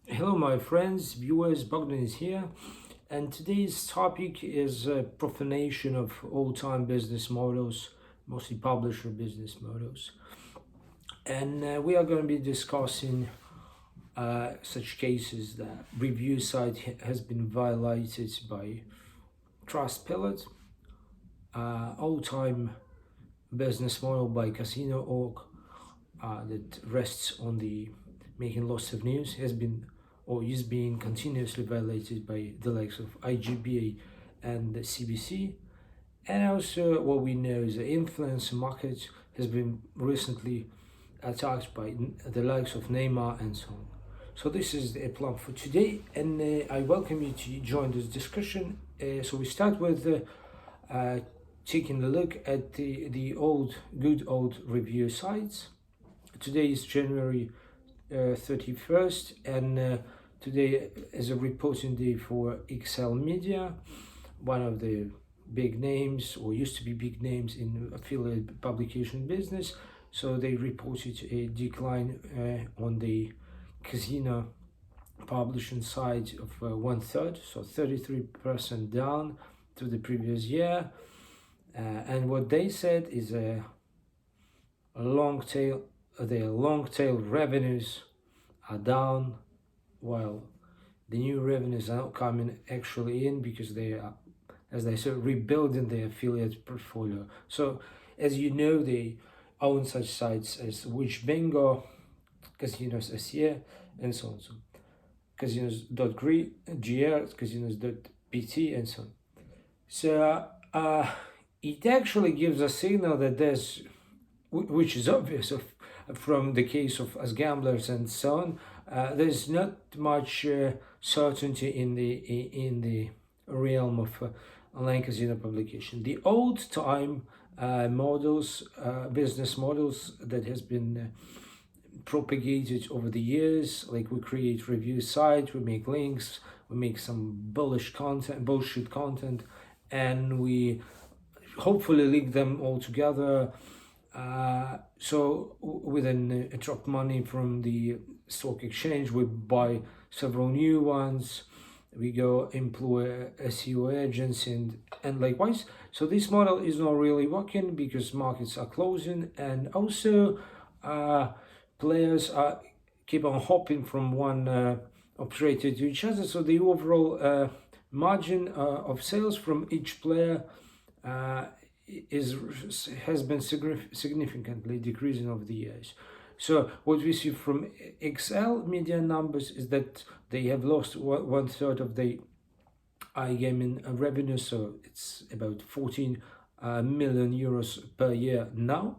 Hello, my friends, viewers. Bogdan is here, and today's topic is profanation of old-time business models, mostly publisher business models. And we are going to be discussing such cases that review site has been violated by Trustpilot, old-time business model by Casino.org that rests on the making lots of news has been or is being continuously violated by the likes of IGBA and the CBC. And also what we know is the influence market has been recently attacked by the likes of Neymar and so on. So this is the plan for today, and I welcome you to join this discussion. So we start with taking a look at the good old review sites. Today is January 31st, and today is a reporting day for XL Media, one of the big names, or used to be big names in affiliate publication business. So they reported a decline on the casino publishing side of 1/3, so 33% down to the previous year. And what they said is a long tail, their long tail revenues are down, while the new revenues are not coming actually in because they are, as they said, rebuilding their affiliate portfolio. So, as you know, they own such sites as Which Bingo, Casinos SE, and so on. So, casinos.gr, casinos.pt, and so on. So, it actually gives a signal that there's, which is obvious from the case of As Gamblers and so on, there's not much certainty in the realm of online casino publication. The old time models, business models that has been propagated over the years, like we create review site, we make links, we make some bullshit content, and we hopefully link them all together. So within attract money from the stock exchange, we buy several new ones. We go employ SEO agents and likewise. So this model is not really working because markets are closing, and also players are keep on hopping from one operator to each other. So the overall margin of sales from each player has been significantly decreasing over the years. So what we see from XL Media numbers is that they have lost 1/3 of the iGaming revenue, so it's about 14 million euros per year now.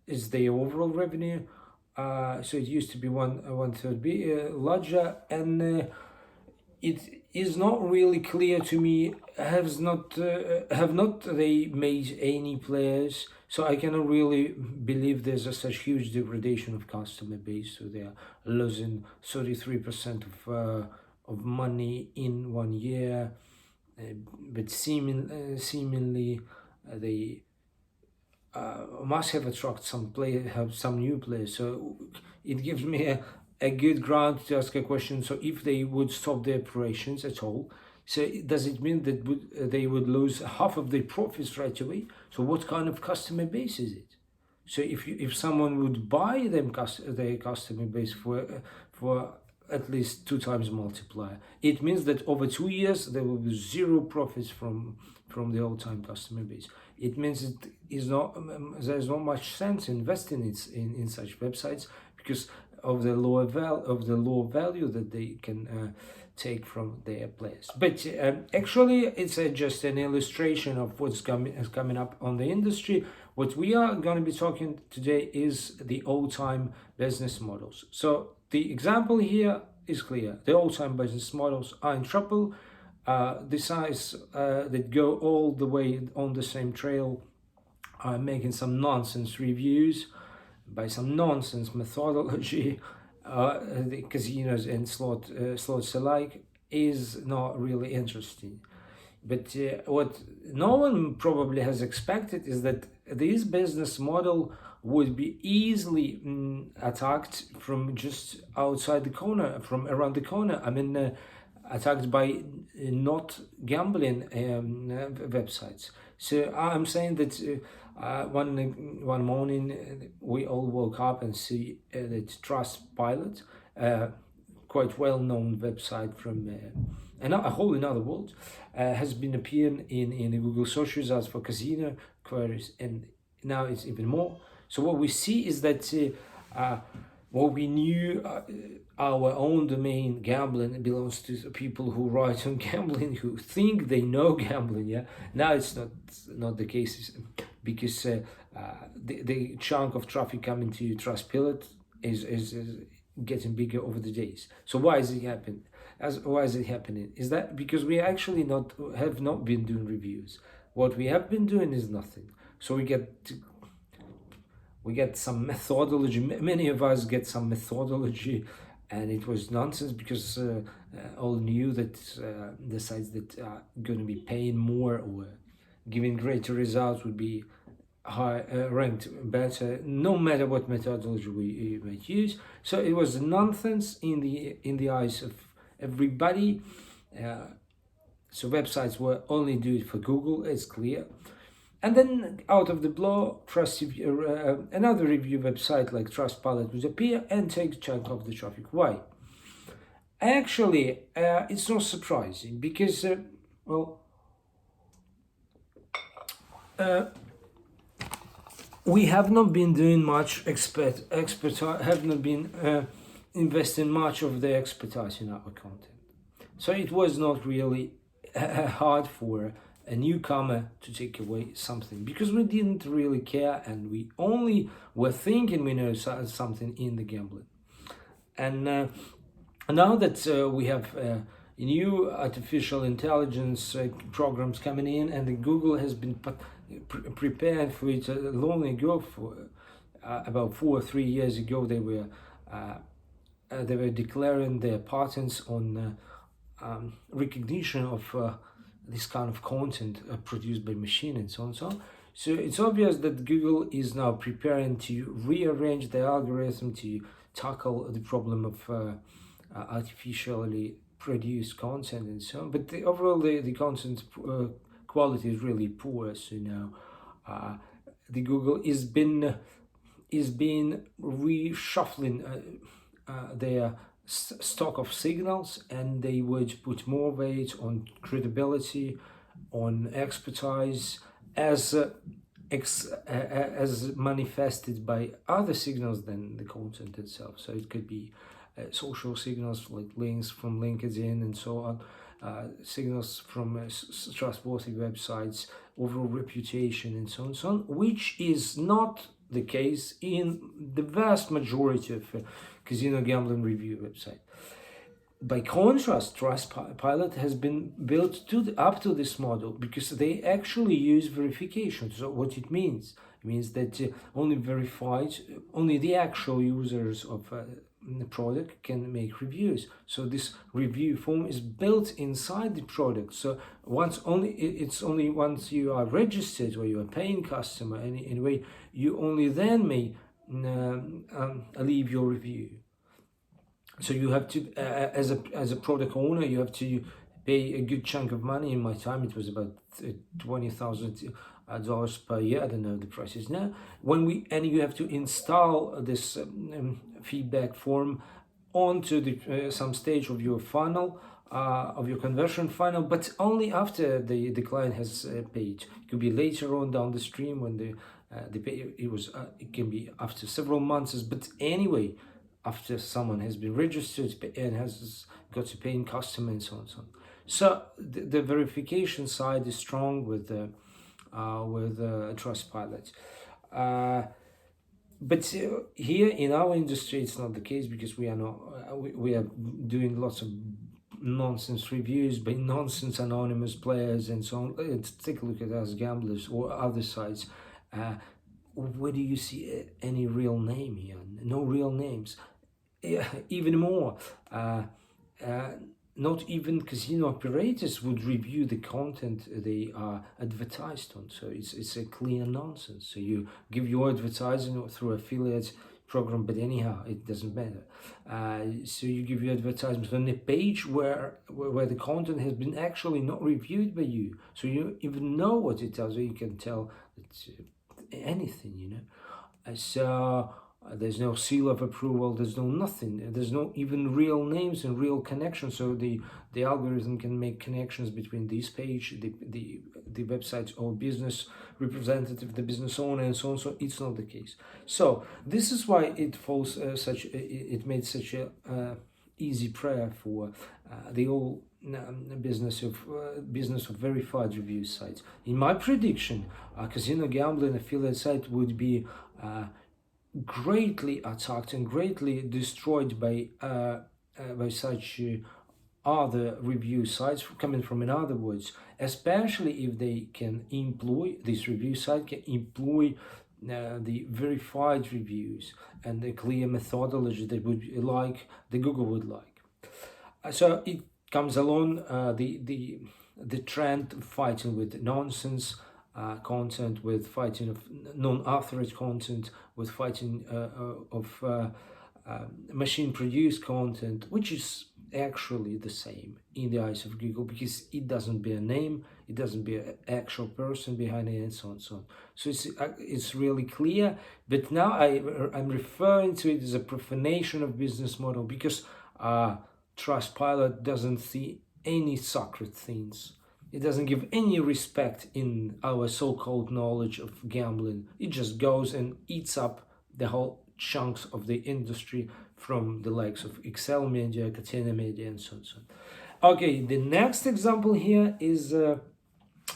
Is the overall revenue. So it used to be 1/3 larger, and it is not really clear to me. Have not they made any players? So I cannot really believe there's such huge degradation of customer base. So they are losing 33% of money in 1 year, but seemingly they must have attracted some new players. So it gives me a good ground to ask a question. So if they would stop their operations at all, so does it mean that they would lose half of their profits right away? So what kind of customer base is it? So if someone would buy their customer base for at least 2 times multiplier, it means that over 2 years there will be zero profits from the old-time customer base. It means there's not much sense investing in such websites because of the low value that they can take from their players. But actually, it's just an illustration of what's coming up on the industry. What we are going to be talking today is the old-time business models. So the example here is clear. The old-time business models are in trouble. The sites that go all the way on the same trail are making some nonsense reviews by some nonsense methodology. The casinos and slots alike is not really interesting. But what no one probably has expected is that this business model would be easily attacked from just outside the corner, from around the corner. I mean, attacked by not gambling websites. So I'm saying that one morning we all woke up and see that Trustpilot, quite well-known website from a whole another world, has been appearing in the Google search results for casino queries, and now it's even more. So what we see is that what we knew, our own domain gambling belongs to people who write on gambling, who think they know gambling. Yeah, now it's not the case, because the chunk of traffic coming to Trustpilot is getting bigger over the days. So why is it happening? Why is it happening? Is that because we actually have not been doing reviews? What we have been doing is nothing. So we get some methodology. Many of us get some methodology, and it was nonsense, because all knew that the sites that are going to be paying more or giving greater results would be high, ranked better, no matter what methodology we might use. So it was nonsense in the eyes of everybody. So websites were only do it for Google, it's clear. And then out of the blue, another review website like Trustpilot would appear and take a chunk of the traffic. Why? Actually, it's not surprising, because we have not been doing much have not been investing much of the expertise in our content. So it was not really hard for a newcomer to take away something, because we didn't really care, and we only were thinking we know something in the gambling. And now that we have new artificial intelligence programs coming in, and the Google has been prepared for it long ago. For about 4 or 3 years ago, they were declaring their patents on recognition of this kind of content produced by machine, and so on and so on. So it's obvious that Google is now preparing to rearrange the algorithm to tackle the problem of artificially produced content and so on. But overall, the content quality is really poor. So now the Google is being reshuffling their stock of signals, and they would put more weight on credibility, on expertise, as manifested by other signals than the content itself. So it could be social signals like links from LinkedIn and so on, signals from trustworthy websites, overall reputation, and so on, so on, which is not the case in the vast majority of casino gambling review website. By contrast, Trustpilot has been built up to this model, because they actually use verification. So what it means that only the actual users of the product can make reviews. So this review form is built inside the product. So it's only once you are registered or you are paying customer anyway, you only then may leave your review. So you have to, as a product owner, you have to pay a good chunk of money. In my time, it was about $20,000 per year. I don't know the prices now. And you have to install this feedback form onto the some stage of your funnel, of your conversion funnel, but only after the client has paid. It could be later on down the stream when the pay. It can be after several months, but anyway, after someone has been registered and has got a paying customer, and so on and so on. So the verification side is strong with Trustpilot. But here in our industry, it's not the case, because we are doing lots of nonsense reviews by nonsense anonymous players and so on. Let's take a look at us gamblers or other sites. Where do you see any real name here? No real names. Even more, not even casino operators would review the content they are advertised on. So it's a clear nonsense. So you give your advertising through affiliates program, but anyhow, it doesn't matter. So you give your advertisements on a page where the content has been actually not reviewed by you. So you even know what it tells you. You can tell it's anything, you know. So there's no seal of approval, there's no nothing, there's no even real names and real connections. So the algorithm can make connections between this page, the website or business representative, the business owner, and so on. So it's not the case. So this is why it falls it made such a easy prayer for the whole business of verified review sites. In my prediction, a casino gambling affiliate site would be greatly attacked and greatly destroyed by such other review sites coming from, in other words, especially if they can employ, this review site can employ the verified reviews and the clear methodology that would like the Google would like. So it comes along the trend of fighting with nonsense content, with fighting of non-authorized content, with fighting of machine-produced content, which is actually the same in the eyes of Google, because it doesn't bear a name, it doesn't bear an actual person behind it, and so on and so on. So it's really clear. But now I'm referring to it as a profanation of business model, because Trustpilot doesn't see any sacred things. It doesn't give any respect in our so-called knowledge of gambling. It just goes and eats up the whole chunks of the industry from the likes of Excel Media, Catena Media, and so on. Okay, the next example here is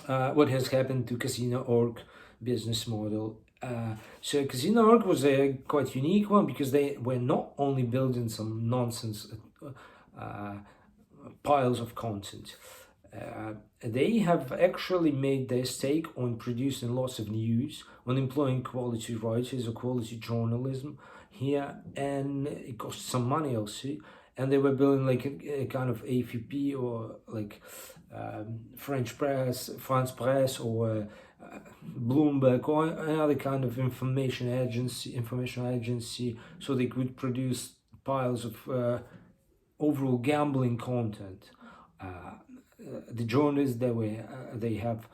what has happened to Casino.org business model. So Casino.org was a quite unique one, because they were not only building some nonsense piles of content. They have actually made their stake on producing lots of news, on employing quality writers or quality journalism here, and it costs some money also. And they were building like a kind of AFP or like French press, France Press, or Bloomberg, or another kind of information agency, so they could produce piles of overall gambling content. The journalists they have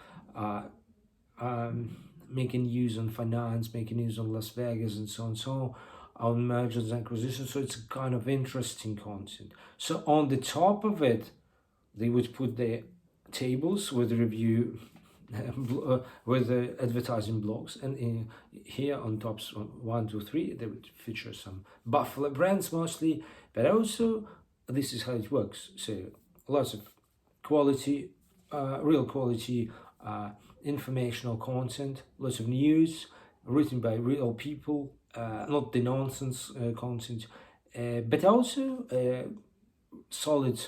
making news on finance, making news on Las Vegas, and so on, so on mergers and acquisitions. So it's a kind of interesting content. So on the top of it, they would put the tables with review, with the advertising blogs, and here on tops 1, 2, 3, they would feature some Buffalo brands mostly, but also this is how it works. So lots of quality, real quality informational content, lots of news written by real people, not the nonsense content, but also solid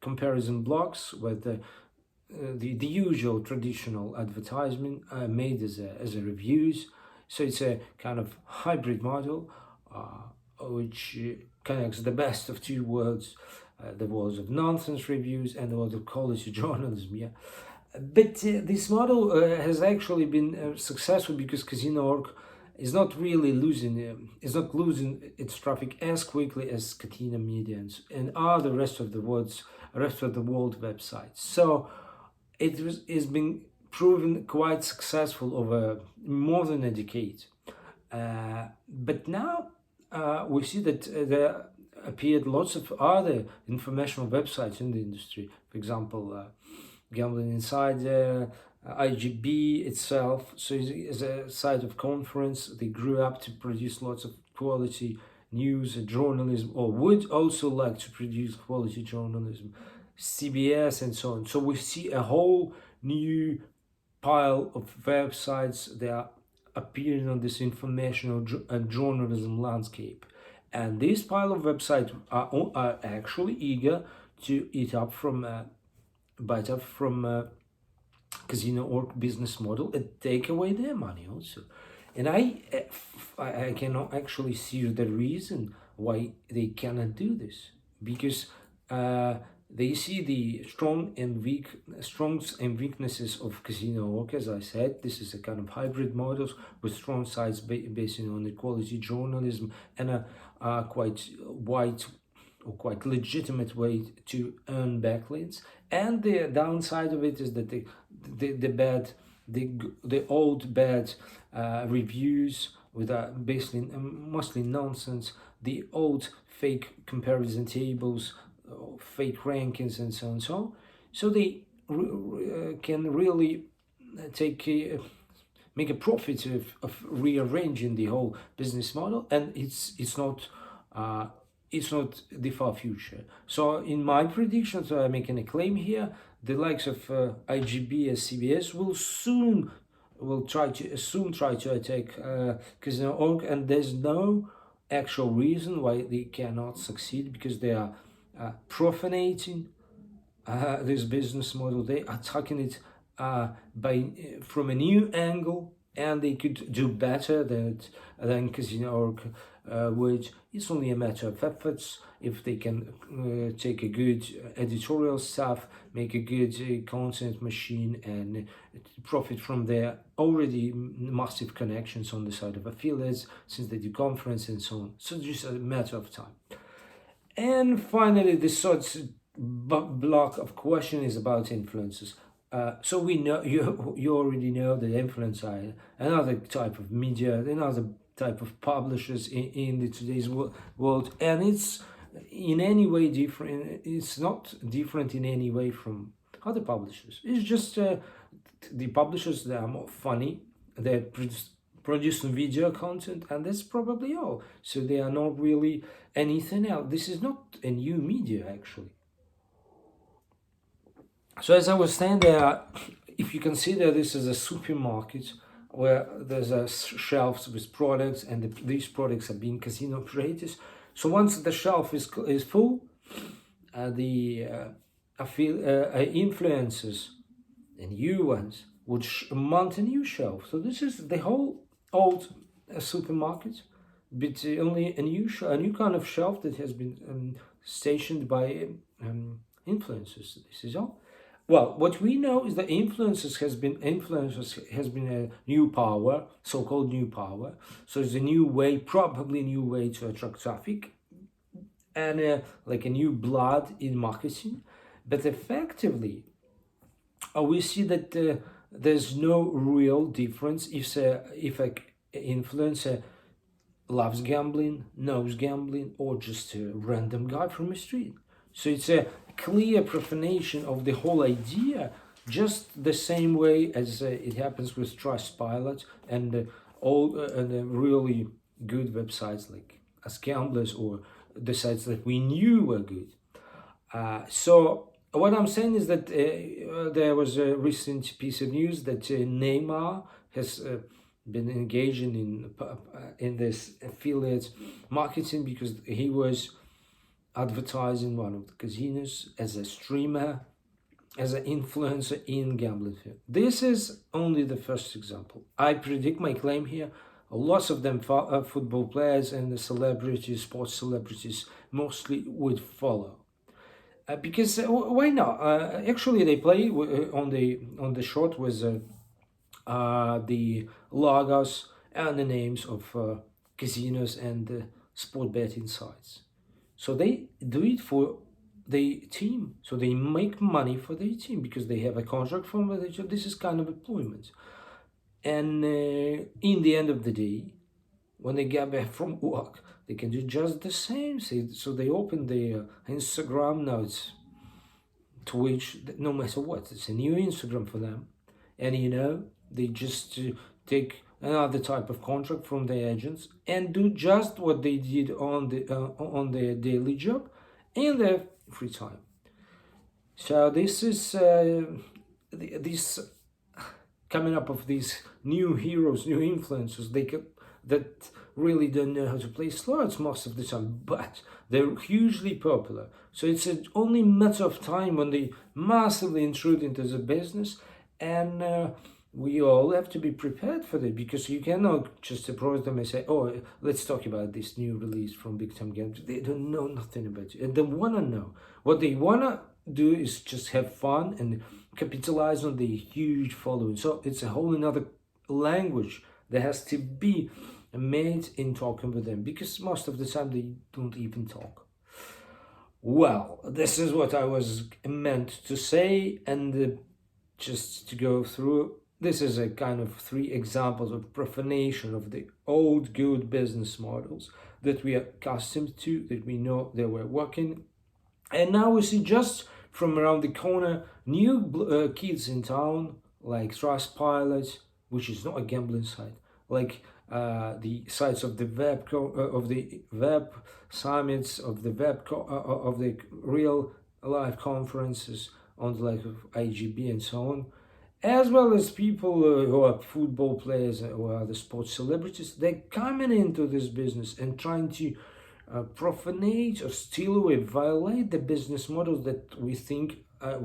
comparison blogs with the usual traditional advertisement made as a reviews. So it's a kind of hybrid model which connects the best of two worlds, the worlds of nonsense reviews and the world of quality journalism. Yeah, but this model has actually been successful, because Casino.org is not really losing its traffic as quickly as Catena Media and all the rest of the world websites. So it's been proven quite successful over more than a decade. But now we see that there appeared lots of other informational websites in the industry. For example, Gambling Insider, IGB itself. So it's a site of conference. They grew up to produce lots of quality news and journalism, or would also like to produce quality journalism, CBS, and so on. So we see a whole new pile of websites that are appearing on this informational and journalism landscape. And this pile of websites are actually eager to bite up from Casino.org business model and take away their money also. And I cannot actually see the reason why they cannot do this, because They see the strengths and weaknesses of casino work. As I said, this is a kind of hybrid models with strong sides based on equality journalism and a quite wide or quite legitimate way to earn backlinks. And the downside of it is that the bad the old bad reviews with basically mostly nonsense, the old fake comparison tables, fake rankings, and so on and so on. So they can really take make a profit of rearranging the whole business model, and it's not the far future. So in my predictions, I'm making a claim here: the likes of IGB and CBS will try to attack Casino.org, and there's no actual reason why they cannot succeed, because they are profanating this business model. They are attacking it from a new angle, and they could do better than Casino.org, which is only a matter of efforts. If they can take a good editorial staff, make a good content machine, and profit from their already massive connections on the side of affiliates, since they do conference and so on. So just a matter of time. And finally, the third block of question is about influencers. So we know you already know that influencers are another type of media, another type of publishers in the today's world, and it's in any way different. It's not different in any way from other publishers. It's just the publishers that are more funny, they produce some video content, and that's probably all. So they are not really anything else. This is not a new media, actually. So as I was saying, if you consider this as a supermarket where there's a shelves with products, and these products are being casino operators. So once the shelf is full, the influencers and new ones would mount a new shelf. So this is the whole old supermarket, but only a new kind of shelf that has been stationed by influencers. This is all. Well, what we know is that influencers has been a new power, so-called new power. So it's a new way, probably a new way to attract traffic, and like a new blood in marketing. But effectively, we see that there's no real difference if an influencer loves gambling, knows gambling, or just a random guy from the street. So it's a clear profanation of the whole idea, just the same way as it happens with Trustpilot and all really good websites like As Gamblers, or the sites that we knew were good. So what I'm saying is that there was a recent piece of news that Neymar has been engaging in this affiliate marketing, because he was advertising one of the casinos as a streamer, as an influencer in gambling field. This is only the first example. I predict my claim here, lots of them football players and the celebrities, sports celebrities mostly, would follow. Because why not? Actually, they play on the short with the logos and the names of casinos and sport betting sites. So they do it for the team. So they make money for their team because they have a contract from the team. This is kind of employment. And in the end of the day, when they get back from work, they can do just the same. So they open their Instagram, now it's Twitch, no matter what. It's a new Instagram for them. And, they just take another type of contract from the agents and do just what they did on their daily job in their free time. So this is this coming up of these new heroes, new influencers. That really don't know how to play slots most of the time, but they're hugely popular. So it's only matter of time when they massively intrude into the business, and we all have to be prepared for that, because you cannot just approach them and say, "Oh, let's talk about this new release from Big Time Games." They don't know nothing about it, and they wanna know. What they wanna do is just have fun and capitalize on the huge following. So it's a whole another language that has to be made in talking with them, because most of the time they don't even talk. Well, this is what I was meant to say, and just to go through, this is a kind of 3 examples of profanation of the old good business models that we are accustomed to, that we know they were working. And now we see, just from around the corner, new kids in town, like Trustpilot, which is not a gambling site, like the sites of the of the web summits, of the of the real live conferences on the like of IGB and so on, as well as people who are football players or other sports celebrities. They're coming into this business and trying to profanate or steal away, violate the business models that we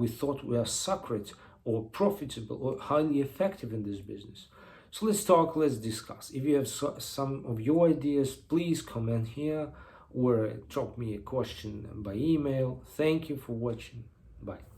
thought were sacred or profitable or highly effective in this business. So let's talk, let's discuss. If you have some of your ideas, please comment here or drop me a question by email. Thank you for watching. Bye.